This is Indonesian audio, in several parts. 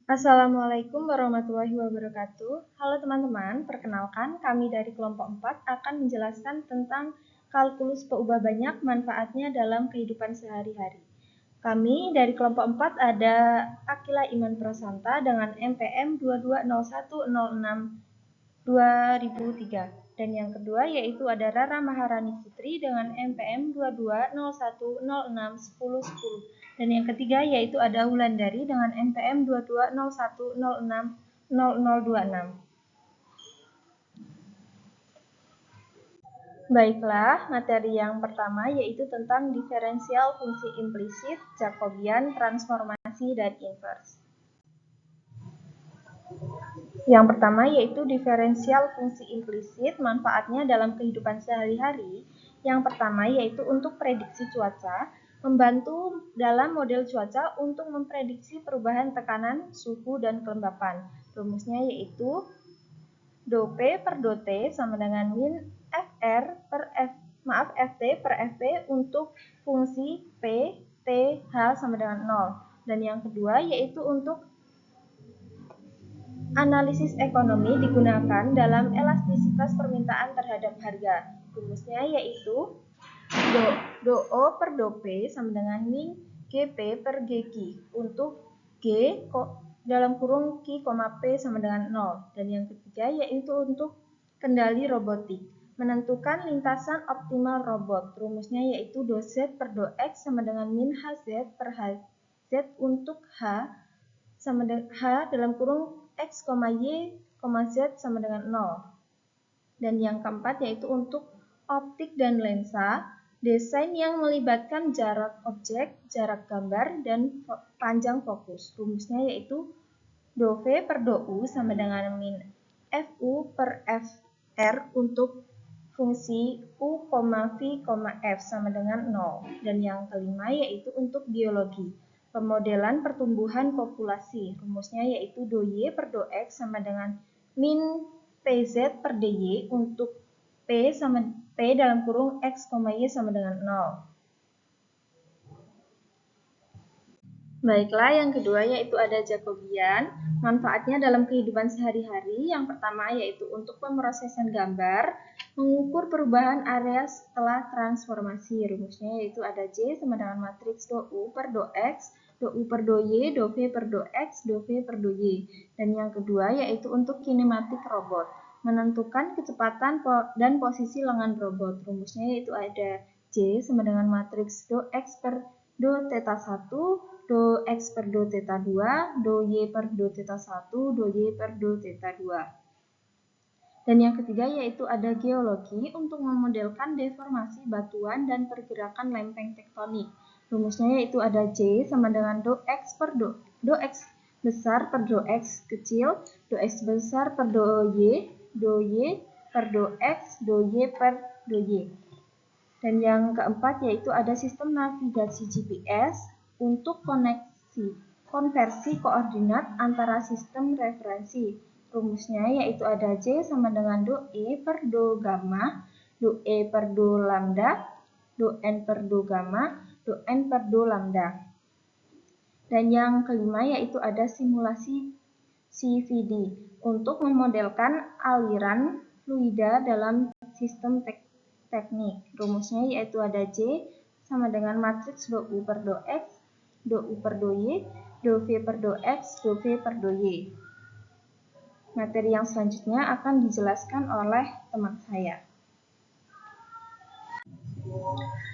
Assalamualaikum warahmatullahi wabarakatuh. Halo teman-teman, perkenalkan kami dari kelompok 4 akan menjelaskan tentang kalkulus peubah banyak manfaatnya dalam kehidupan sehari-hari. Kami dari kelompok 4 ada Akila Iman Prasanta dengan MPM 220106-2003. Dan yang kedua yaitu ada Rara Maharani Putri dengan MPM 2201061010. Dan yang ketiga yaitu ada Wulandari dengan MPM 2201060026. Baiklah, materi yang pertama yaitu tentang diferensial fungsi implisit, Jacobian, transformasi, dan inverse. Yang pertama yaitu diferensial fungsi implisit, manfaatnya dalam kehidupan sehari-hari. Yang pertama yaitu untuk prediksi cuaca, membantu dalam model cuaca untuk memprediksi perubahan tekanan, suhu, dan kelembapan. Rumusnya yaitu dou P per dou T sama dengan min Ft per Fp untuk fungsi P, T, H sama dengan 0. Dan yang kedua yaitu untuk analisis ekonomi digunakan dalam elastisitas permintaan terhadap harga. Rumusnya yaitu dou O per dou P sama dengan min GP per GQ untuk G dalam kurung Q, P sama dengan 0. Dan yang ketiga yaitu untuk kendali robotik. Menentukan lintasan optimal robot. Rumusnya yaitu dou Z per dou X sama dengan min HZ per HZ untuk H sama dengan H dalam kurung X, Y, Z sama dengan 0. Dan yang keempat yaitu untuk optik dan lensa, desain yang melibatkan jarak objek, jarak gambar, dan panjang fokus. Rumusnya yaitu dou V per dou U sama dengan min FU per FR untuk fungsi U, V, F sama dengan 0. Dan yang kelima yaitu untuk biologi. Pemodelan pertumbuhan populasi. Rumusnya yaitu dou Y per dou X sama dengan min PZ per DY untuk P dalam kurung X, Y sama dengan 0. Baiklah, yang kedua yaitu ada Jacobian. Manfaatnya dalam kehidupan sehari-hari. Yang pertama yaitu untuk pemrosesan gambar, mengukur perubahan area setelah transformasi. Rumusnya yaitu ada J sama dengan matriks dou U per dou X, dou U per dou Y, dou V per dou X, dou V per dou Y. Dan yang kedua yaitu untuk kinematik robot, menentukan kecepatan dan posisi lengan robot. Rumusnya yaitu ada J sama dengan matriks dou X per dou theta 1, dou X per dou theta 2, dou Y per dou theta 1, dou Y per dou theta 2. Dan yang ketiga yaitu ada geologi untuk memodelkan deformasi batuan dan pergerakan lempeng tektonik. Rumusnya yaitu ada J sama dengan dou X per dou X besar per dou X kecil, dou X besar per dou Y per dou X, dou Y per dou Y. Dan yang keempat yaitu ada sistem navigasi GPS untuk konversi koordinat antara sistem referensi. Rumusnya yaitu ada J sama dengan dou E per dou gamma, dou E per dou lambda, dou N per dou gamma, dou N per dou lambda. Dan yang kelima yaitu ada simulasi CVD untuk memodelkan aliran fluida dalam sistem teknik. Rumusnya yaitu ada J sama dengan matriks dou U per dou X, dou U per dou Y, dou V per dou X, dou V per dou Y. Materi yang selanjutnya akan dijelaskan oleh teman saya.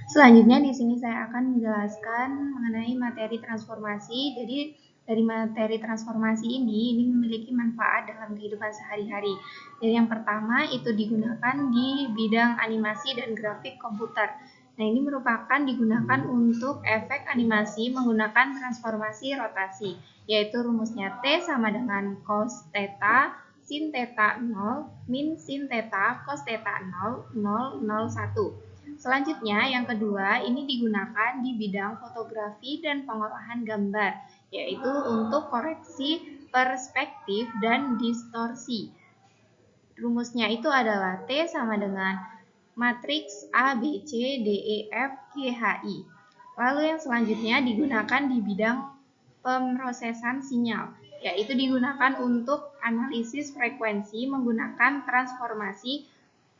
Selanjutnya di sini saya akan menjelaskan mengenai materi transformasi. Jadi dari materi transformasi ini memiliki manfaat dalam kehidupan sehari-hari. Jadi yang pertama itu digunakan di bidang animasi dan grafik komputer. Nah, ini merupakan digunakan untuk efek animasi menggunakan transformasi rotasi, yaitu rumusnya T sama dengan cos theta sin theta 0 min sin theta cos theta 0, 0, 0, 1. Selanjutnya yang kedua ini digunakan di bidang fotografi dan pengolahan gambar, yaitu untuk koreksi perspektif dan distorsi. Rumusnya itu adalah T sama dengan matriks A, B, C, D, E, F, G, H, I. Lalu yang selanjutnya digunakan di bidang pemrosesan sinyal, yaitu digunakan untuk analisis frekuensi menggunakan transformasi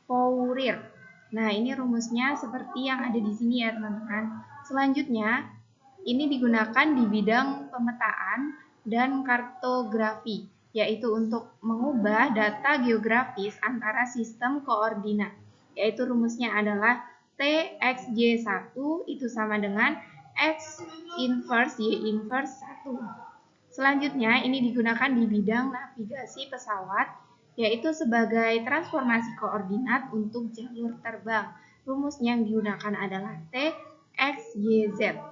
Fourier. Nah, ini rumusnya seperti yang ada di sini ya, teman-teman. Selanjutnya, ini digunakan di bidang pemetaan dan kartografi, yaitu untuk mengubah data geografis antara sistem koordinat, yaitu rumusnya adalah TXY1 itu sama dengan X inverse Y inverse 1. Selanjutnya, ini digunakan di bidang navigasi pesawat, yaitu sebagai transformasi koordinat untuk jalur terbang. Rumusnya yang digunakan adalah TXYZ.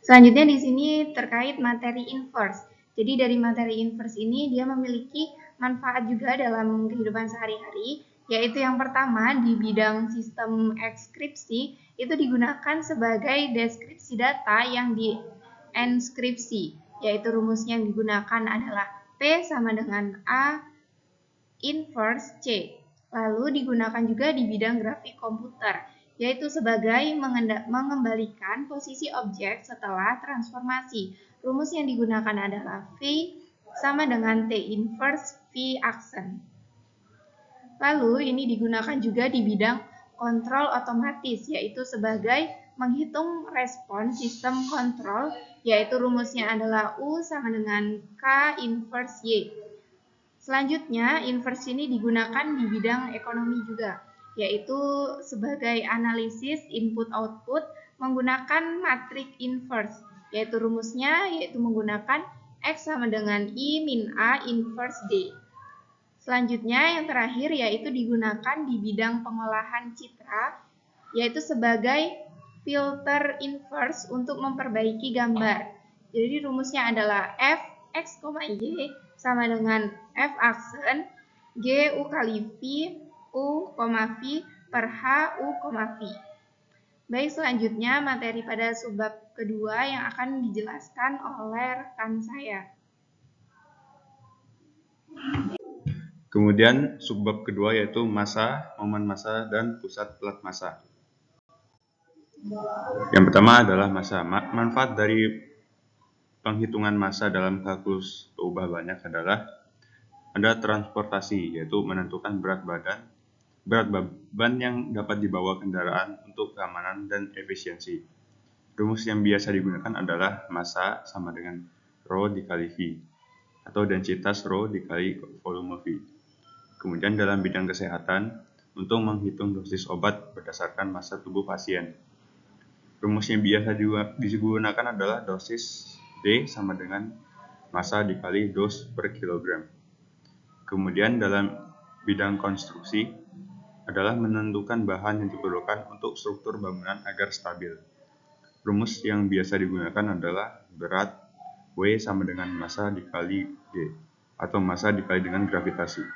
Selanjutnya di sini terkait materi inverse. Jadi dari materi inverse ini dia memiliki manfaat juga dalam kehidupan sehari-hari, yaitu yang pertama di bidang sistem ekskripsi itu digunakan sebagai deskripsi data yang dienkripsi, yaitu rumusnya yang digunakan adalah P sama dengan A inverse C. Lalu digunakan juga di bidang grafik komputer, yaitu sebagai mengembalikan posisi objek setelah transformasi. Rumus yang digunakan adalah V sama dengan T inverse V aksen. Lalu ini digunakan juga di bidang kontrol otomatis, yaitu sebagai menghitung respon sistem kontrol, yaitu rumusnya adalah U sama dengan K inverse Y. Selanjutnya, inverse ini digunakan di bidang ekonomi juga, yaitu sebagai analisis input-output menggunakan matrik inverse, yaitu rumusnya yaitu menggunakan X sama dengan I min A inverse D. Selanjutnya, yang terakhir yaitu digunakan di bidang pengolahan citra, yaitu sebagai filter inverse untuk memperbaiki gambar. Jadi rumusnya adalah F X, Y sama dengan F aksen G U kali V U, V per H U, V. Baik, selanjutnya materi pada subbab kedua yang akan dijelaskan oleh rekan saya. Kemudian subbab kedua yaitu massa, momen massa, dan pusat pelat massa. Yang pertama adalah massa. Manfaat dari penghitungan massa dalam kalkulus ubah banyak adalah ada transportasi, yaitu menentukan berat beban yang dapat dibawa kendaraan untuk keamanan dan efisiensi. Rumus yang biasa digunakan adalah massa sama dengan Rho dikali V, atau densitas Rho dikali volume V. Kemudian dalam bidang kesehatan, untuk menghitung dosis obat berdasarkan massa tubuh pasien. Rumus yang biasa digunakan adalah dosis D sama dengan massa dikali dos per kilogram. Kemudian dalam bidang konstruksi adalah menentukan bahan yang diperlukan untuk struktur bangunan agar stabil. Rumus yang biasa digunakan adalah berat W sama dengan massa dikali G, atau massa dikali dengan gravitasi.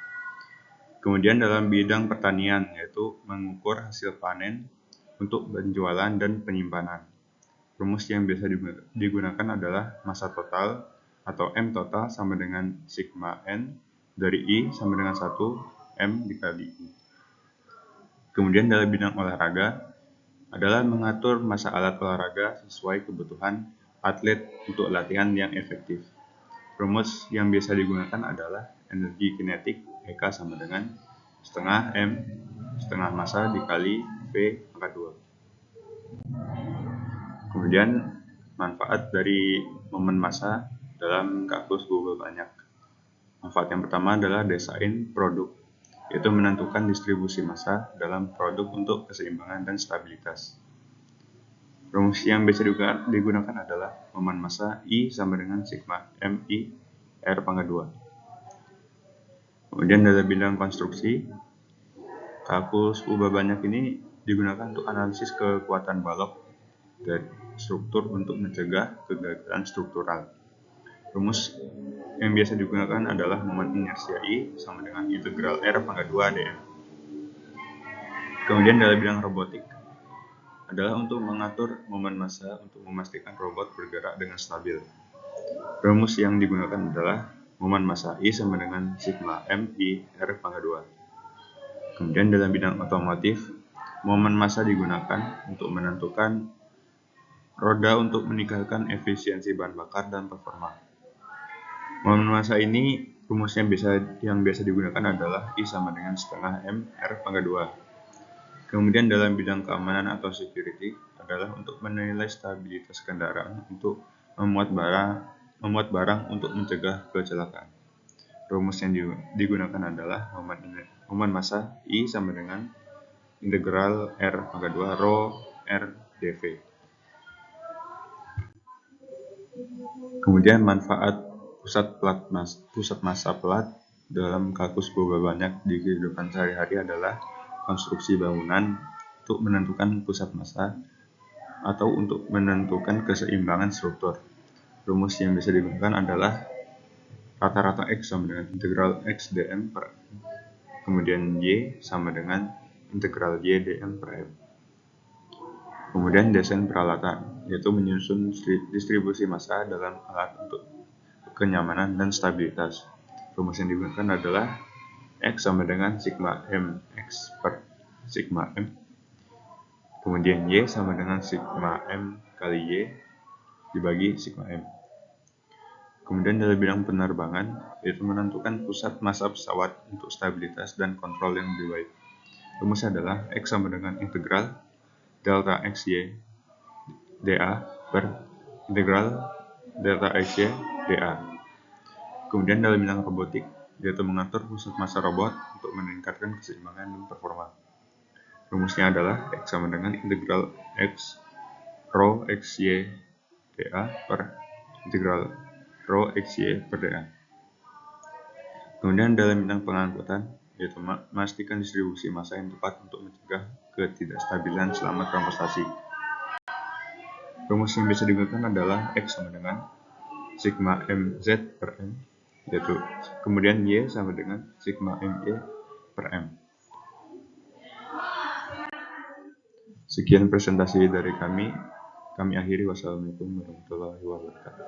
Kemudian dalam bidang pertanian, yaitu mengukur hasil panen untuk penjualan dan penyimpanan. Rumus yang biasa digunakan adalah massa total atau M total sama dengan sigma N dari I sama dengan 1 M dikali I. Kemudian dalam bidang olahraga adalah mengatur massa alat olahraga sesuai kebutuhan atlet untuk latihan yang efektif. Rumus yang biasa digunakan adalah energi kinetik EK sama dengan setengah M setengah massa dikali V pangkat 2. Kemudian manfaat dari momen massa dalam kalkulus ubah banyak. Manfaat yang pertama adalah desain produk, yaitu menentukan distribusi massa dalam produk untuk keseimbangan dan stabilitas. Rumus yang biasa digunakan adalah momen massa I sama dengan sigma MI R pangkat 2. Kemudian dalam bidang konstruksi, kalkulus ubah banyak ini digunakan untuk analisis kekuatan balok dan struktur untuk mencegah kegagalan struktural. Rumus yang biasa digunakan adalah momen inersia I sama dengan integral R pangkat 2 dm. Kemudian dalam bidang robotik adalah untuk mengatur momen massa untuk memastikan robot bergerak dengan stabil. Rumus yang digunakan adalah momen massa I sama dengan sigma MI R pangkat 2. Kemudian dalam bidang otomotif, momen massa digunakan untuk menentukan roda untuk meningkatkan efisiensi bahan bakar dan performa. Momen massa ini rumusnya yang biasa digunakan adalah I sama dengan setengah M R pangkat 2. Kemudian dalam bidang keamanan atau security adalah untuk menilai stabilitas kendaraan untuk memuat barang untuk mencegah kecelakaan. Rumus yang digunakan adalah momen massa I sama dengan integral R pangkat 2 rho R dV. Kemudian manfaat pusat massa pelat dalam kalkulus berupa banyak di kehidupan sehari-hari adalah konstruksi bangunan untuk menentukan pusat massa atau untuk menentukan keseimbangan struktur. Rumus yang bisa digunakan adalah rata-rata X sama dengan integral X dm per M. Kemudian Y sama dengan integral Y dm per M. Kemudian desain peralatan, yaitu menyusun distribusi massa dalam alat untuk kenyamanan dan stabilitas. Rumus yang digunakan adalah X sama dengan sigma M X per sigma M. Kemudian Y sama dengan sigma M kali Y dibagi sigma M. Kemudian dalam bidang penerbangan, yaitu menentukan pusat massa pesawat untuk stabilitas dan kontrol yang lebih baik. Rumusnya adalah X sama dengan integral delta XY dA per integral delta XY dA. Kemudian dalam bidang robotik, yaitu mengatur pusat massa robot untuk meningkatkan keseimbangan dan performa. Rumusnya adalah X sama dengan integral X rho XY dA per integral rho XY per dA. Kemudian dalam bidang pengangkutan, yaitu memastikan distribusi massa yang tepat untuk mencegah ketidakstabilan selama transportasi. Rumus yang bisa digunakan adalah X sama dengan sigma mz per M, yaitu kemudian Y sama dengan sigma MY per M. Sekian presentasi dari kami akhiri. Wassalamualaikum warahmatullahi wabarakatuh.